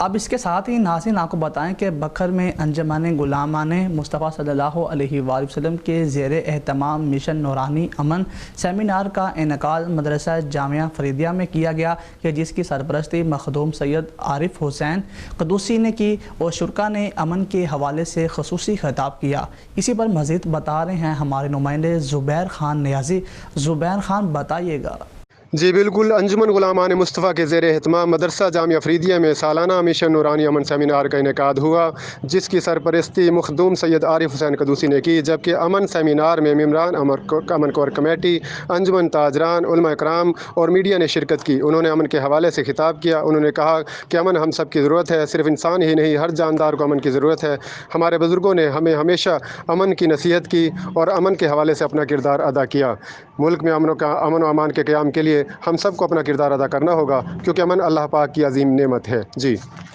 اب اس کے ساتھ ہی ناظرین آپ کو بتائیں کہ بکھر میں انجمن غلامان مصطفیٰ صلی اللہ علیہ وآلہ وسلم کے زیر اہتمام مشن نورانی امن سیمینار کا انعقاد مدرسہ جامعہ فریدیہ میں کیا گیا کہ جس کی سرپرستی مخدوم سید عارف حسین قدوسی نے کی اور شرکا نے امن کے حوالے سے خصوصی خطاب کیا۔ اسی پر مزید بتا رہے ہیں ہمارے نمائندے زبیر خان نیازی۔ زبیر خان بتائیے گا۔ جی بالکل، انجمن غلامان مصطفیٰ کے زیر اہتمام مدرسہ جامعہ فریدیہ میں سالانہ مشن نورانی امن سیمینار کا انعقاد ہوا، جس کی سرپرستی مخدوم سید عارف حسین قدوسی نے کی، جبکہ امن سیمینار میں ممبران امن کور کمیٹی، انجمن تاجران، علماء کرام اور میڈیا نے شرکت کی۔ انہوں نے امن کے حوالے سے خطاب کیا۔ انہوں نے کہا کہ امن ہم سب کی ضرورت ہے، صرف انسان ہی نہیں، ہر جاندار کو امن کی ضرورت ہے۔ ہمارے بزرگوں نے ہمیں ہمیشہ امن کی نصیحت کی اور امن کے حوالے سے اپنا کردار ادا کیا۔ ملک میں امن و امان کے قیام کے لیے ہم سب کو اپنا کردار ادا کرنا ہوگا، کیونکہ امن اللہ پاک کی عظیم نعمت ہے۔ جی